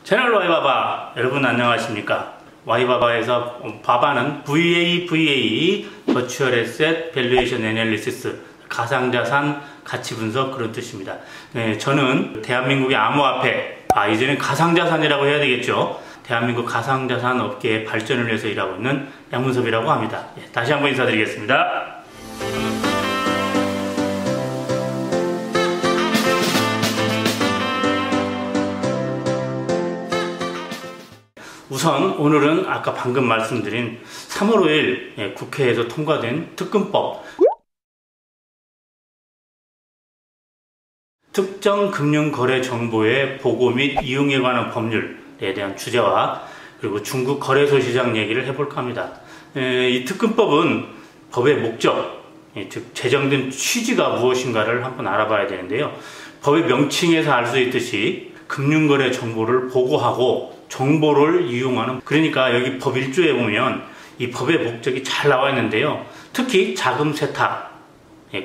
채널 와이바바 여러분 안녕하십니까? 와이바바에서 바바는 VA 버추얼 에셋 밸류에이션 애널리시스 가상자산 가치 분석 그런 뜻입니다. 네, 저는 대한민국의 암호화폐 이제는 가상자산이라고 해야 되겠죠. 대한민국 가상자산 업계의 발전을 위해서 일하고 있는 양문섭이라고 합니다. 다시 한번 인사드리겠습니다. 우선 오늘은 아까 방금 말씀드린 3월 5일 국회에서 통과된 특근법 특정 금융거래 정보의 보고 및 이용에 관한 법률에 대한 주제와 그리고 중국 거래소 시장 얘기를 해볼까 합니다. 이 특근법은 법의 목적, 즉 제정된 취지가 무엇인가를 한번 알아봐야 되는데요. 법의 명칭에서 알 수 있듯이 금융거래 정보를 보고하고 정보를 이용하는, 그러니까 여기 법 1조에 보면 이 법의 목적이 잘 나와 있는데요. 특히 자금 세탁,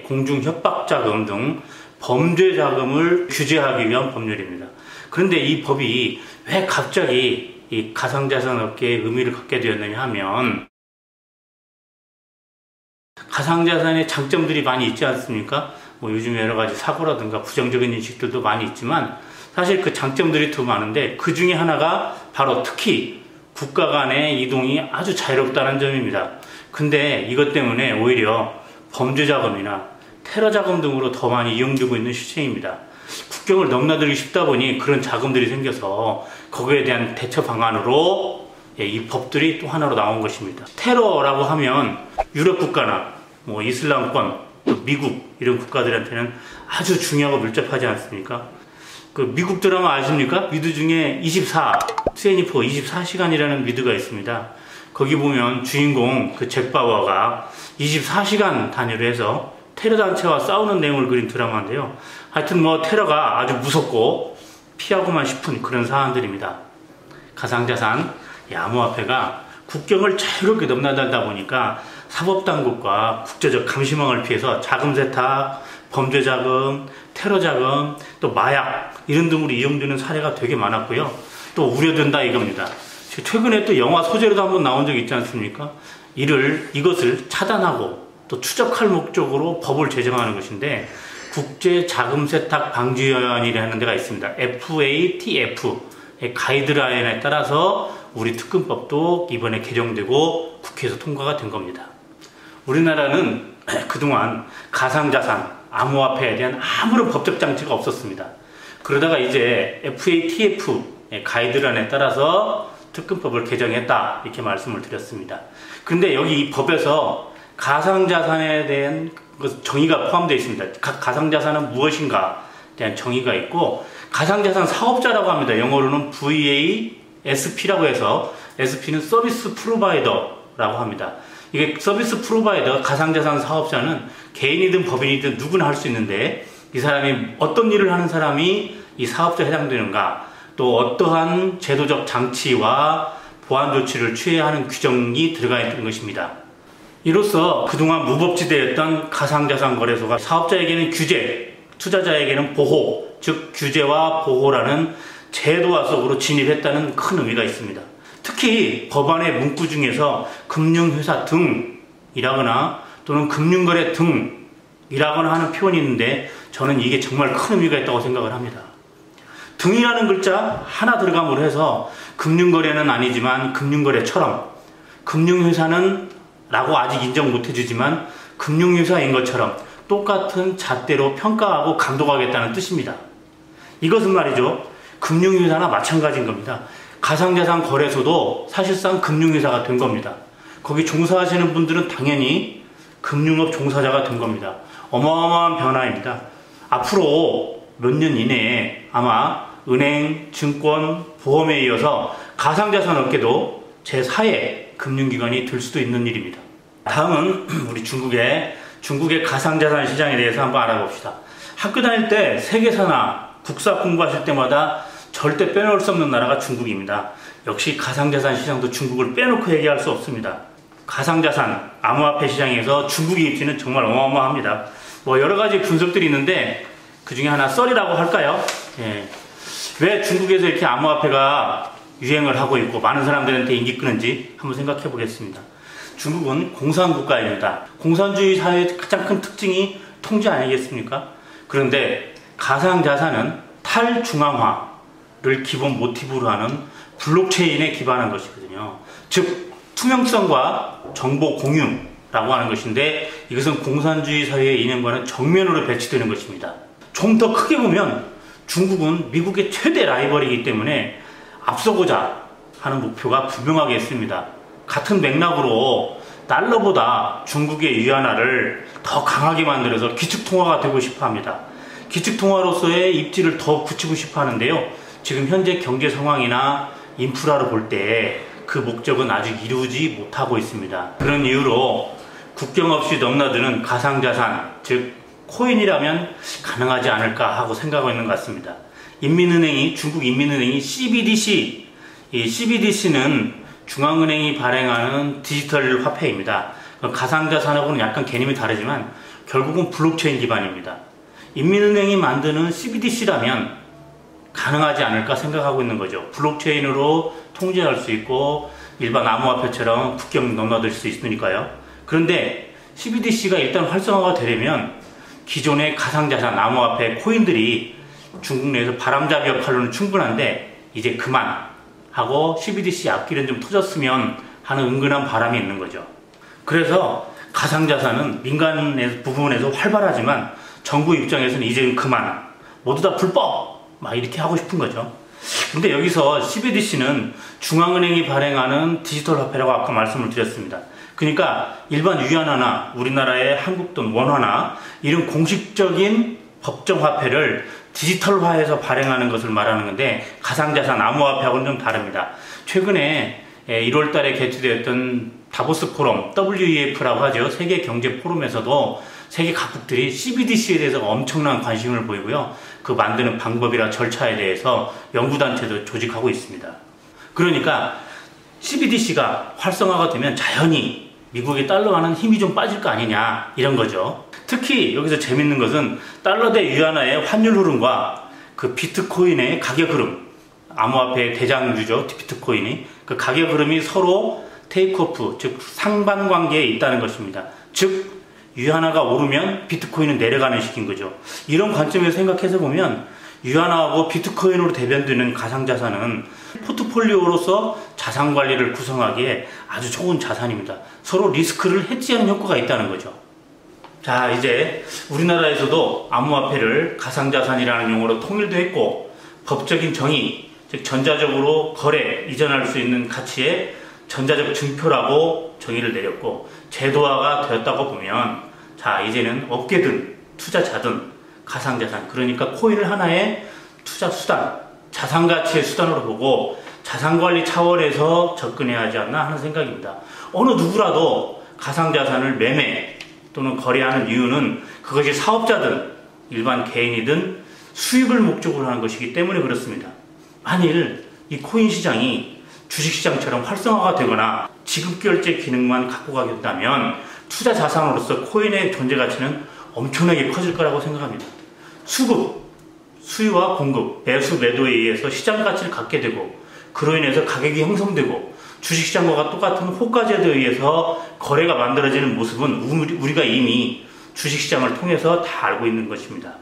공중 협박 자금 등 범죄 자금을 규제하기 위한 법률입니다. 그런데 이 법이 왜 갑자기 이 가상자산 업계에 의미를 갖게 되었느냐 하면 가상자산의 장점들이 많이 있지 않습니까? 요즘 여러 가지 사고라든가 부정적인 인식들도 많이 있지만 사실 그 장점들이 더 많은데 그 중에 하나가 바로 특히 국가 간의 이동이 아주 자유롭다는 점입니다. 근데 이것 때문에 오히려 범죄 자금이나 테러 자금 등으로 더 많이 이용되고 있는 시점입니다. 국경을 넘나들기 쉽다 보니 그런 자금들이 생겨서 거기에 대한 대처 방안으로 이 법들이 또 하나로 나온 것입니다. 테러라고 하면 유럽 국가나 이슬람권, 또 미국 이런 국가들한테는 아주 중요하고 밀접하지 않습니까? 그 미국 드라마 아십니까? 미드 중에 24시간이라는 미드가 있습니다. 거기 보면 주인공 그 잭 바워가 24시간 단위로 해서 테러 단체와 싸우는 내용을 그린 드라마인데요. 하여튼 테러가 아주 무섭고 피하고만 싶은 그런 사안들입니다. 가상자산, 암호화폐가 국경을 자유롭게 넘나들다 보니까 사법당국과 국제적 감시망을 피해서 자금 세탁, 범죄 자금, 테러 자금, 또 마약 이런 등으로 이용되는 사례가 되게 많았고요. 또 우려된다 이겁니다. 최근에 또 영화 소재로도 한번 나온 적이 있지 않습니까? 이것을 차단하고 또 추적할 목적으로 법을 제정하는 것인데 국제자금세탁방지위원회라는 데가 있습니다. FATF의 가이드라인에 따라서 우리 특근법도 이번에 개정되고 국회에서 통과가 된 겁니다. 우리나라는 그동안 가상자산, 암호화폐에 대한 아무런 법적 장치가 없었습니다. 그러다가 이제 FATF의 가이드라인에 따라서 특근법을 개정했다 이렇게 말씀을 드렸습니다. 그런데 여기 이 법에서 가상자산에 대한 정의가 포함되어 있습니다. 각 가상자산은 무엇인가에 대한 정의가 있고 가상자산 사업자라고 합니다. 영어로는 VASP라고 해서 SP는 서비스 프로바이더라고 합니다. 이게 서비스 프로바이더, 가상자산 사업자는 개인이든 법인이든 누구나 할 수 있는데 이 사람이 어떤 일을 하는 사람이 이 사업자에 해당되는가, 또 어떠한 제도적 장치와 보안 조치를 취해야 하는 규정이 들어가 있는 것입니다. 이로써 그동안 무법지대였던 가상자산 거래소가 사업자에게는 규제, 투자자에게는 보호, 즉 규제와 보호라는 제도화 속으로 진입했다는 큰 의미가 있습니다. 특히 법안의 문구 중에서 금융회사 등이라거나 또는 금융거래 등이라거나 하는 표현이 있는데 저는 이게 정말 큰 의미가 있다고 생각을 합니다. 등이라는 글자 하나 들어감으로 해서 금융거래는 아니지만 금융거래처럼, 금융회사는 라고 아직 인정 못 해주지만 금융회사인 것처럼 똑같은 잣대로 평가하고 감독하겠다는 뜻입니다. 이것은 말이죠, 금융회사나 마찬가지인 겁니다. 가상자산 거래소도 사실상 금융회사가 된 겁니다. 거기 종사하시는 분들은 당연히 금융업 종사자가 된 겁니다. 어마어마한 변화입니다. 앞으로 몇 년 이내에 아마 은행, 증권, 보험에 이어서 가상자산 업계도 제4의 금융기관이 될 수도 있는 일입니다. 다음은 우리 중국의 가상자산 시장에 대해서 한번 알아봅시다. 학교 다닐 때 세계사나 국사 공부하실 때마다 절대 빼놓을 수 없는 나라가 중국입니다. 역시 가상자산 시장도 중국을 빼놓고 얘기할 수 없습니다. 가상자산, 암호화폐 시장에서 중국의 입지는 정말 어마어마합니다. 여러 가지 분석들이 있는데 그 중에 하나 썰이라고 할까요? 왜 중국에서 이렇게 암호화폐가 유행을 하고 있고 많은 사람들한테 인기 끄는지 한번 생각해 보겠습니다. 중국은 공산국가입니다. 공산주의 사회의 가장 큰 특징이 통제 아니겠습니까? 그런데 가상자산은 탈중앙화를 기본 모티브로 하는 블록체인에 기반한 것이거든요. 즉 투명성과 정보 공유라고 하는 것인데, 이것은 공산주의 사회의 이념과는 정면으로 배치되는 것입니다. 좀 더 크게 보면 중국은 미국의 최대 라이벌이기 때문에 앞서고자 하는 목표가 분명하게 있습니다. 같은 맥락으로 달러보다 중국의 위안화를 더 강하게 만들어서 기축통화가 되고 싶어 합니다. 기축통화로서의 입지를 더 굳히고 싶어 하는데요. 지금 현재 경제 상황이나 인프라를 볼 때 그 목적은 아직 이루지 못하고 있습니다. 그런 이유로 국경 없이 넘나드는 가상자산, 즉 코인이라면 가능하지 않을까 하고 생각하고 있는 것 같습니다. 중국 인민은행이 CBDC, 이 CBDC는 중앙은행이 발행하는 디지털 화폐입니다. 가상자산하고는 약간 개념이 다르지만 결국은 블록체인 기반입니다. 인민은행이 만드는 CBDC라면 가능하지 않을까 생각하고 있는 거죠. 블록체인으로 통제할 수 있고 일반 암호화폐처럼 국경 넘나들 수 있으니까요. 그런데 CBDC가 일단 활성화가 되려면 기존의 가상자산, 암호화폐, 코인들이 중국 내에서 바람잡이 역할로는 충분한데 이제 그만 하고 CBDC 앞길은 좀 터졌으면 하는 은근한 바람이 있는 거죠. 그래서 가상자산은 민간 부분에서 활발하지만 정부 입장에서는 이제는 그만, 모두 다 불법 막 이렇게 하고 싶은 거죠. 근데 여기서 CBDC는 중앙은행이 발행하는 디지털 화폐라고 아까 말씀을 드렸습니다. 그러니까 일반 위안화나 우리나라의 한국돈, 원화나 이런 공식적인 법정 화폐를 디지털화해서 발행하는 것을 말하는 건데, 가상자산, 암호화폐하고는 좀 다릅니다. 최근에 1월 달에 개최되었던 다보스 포럼, WEF라고 하죠. 세계 경제 포럼에서도 세계 각국들이 CBDC에 대해서 엄청난 관심을 보이고요. 그 만드는 방법이나 절차에 대해서 연구단체도 조직하고 있습니다. 그러니까 CBDC가 활성화가 되면 자연히 미국의 달러와는 힘이 좀 빠질 거 아니냐, 이런 거죠. 특히 여기서 재밌는 것은 달러 대 위안화의 환율 흐름과 그 비트코인의 가격 흐름, 암호화폐의 대장주죠, 비트코인이. 그 가격 흐름이 서로 테이크오프, 즉 상반관계에 있다는 것입니다. 즉 위안화가 오르면 비트코인은 내려가는 식인 거죠. 이런 관점에서 생각해서 보면 위안화하고 비트코인으로 대변되는 가상자산은 포트폴리오로서 자산관리를 구성하기에 아주 좋은 자산입니다. 서로 리스크를 해지하는 효과가 있다는 거죠. 자, 이제 우리나라에서도 암호화폐를 가상자산이라는 용어로 통일도 했고, 법적인 정의, 즉 전자적으로 거래, 이전할 수 있는 가치의 전자적 증표라고 정의를 내렸고 제도화가 되었다고 보면, 자, 이제는 업계든 투자자든 가상자산, 그러니까 코인을 하나의 투자 수단, 자산가치의 수단으로 보고 자산관리 차원에서 접근해야 하지 않나 하는 생각입니다. 어느 누구라도 가상자산을 매매 또는 거래하는 이유는 그것이 사업자든 일반 개인이든 수익을 목적으로 하는 것이기 때문에 그렇습니다. 만일 이 코인 시장이 주식시장처럼 활성화가 되거나 지급결제 기능만 갖고 가게 된다면 투자 자산으로서 코인의 존재 가치는 엄청나게 커질 거라고 생각합니다. 수급, 수요와 공급, 매수 매도에 의해서 시장 가치를 갖게 되고 그로 인해서 가격이 형성되고 주식시장과 똑같은 호가제도에 의해서 거래가 만들어지는 모습은 우리가 이미 주식시장을 통해서 다 알고 있는 것입니다.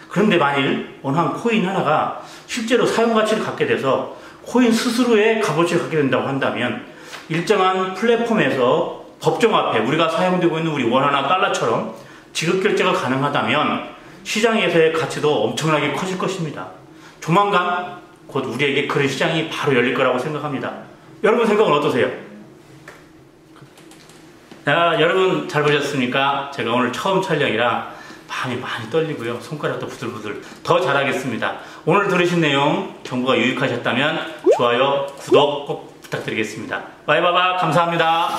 그런데 만일 어느 한 코인 하나가 실제로 사용가치를 갖게 돼서 코인 스스로의 값어치를 갖게 된다고 한다면 일정한 플랫폼에서 법정화폐, 우리가 사용되고 있는 우리 원화나 달러처럼 지급결제가 가능하다면 시장에서의 가치도 엄청나게 커질 것입니다. 조만간 곧 우리에게 그런 시장이 바로 열릴 거라고 생각합니다. 여러분 생각은 어떠세요? 자, 여러분 잘 보셨습니까? 제가 오늘 처음 촬영이라 마음이 많이 떨리고요. 손가락도 부들부들. 더 잘하겠습니다. 오늘 들으신 내용 정보가 유익하셨다면 좋아요, 구독 꼭 부탁드리겠습니다. 바이바바 감사합니다.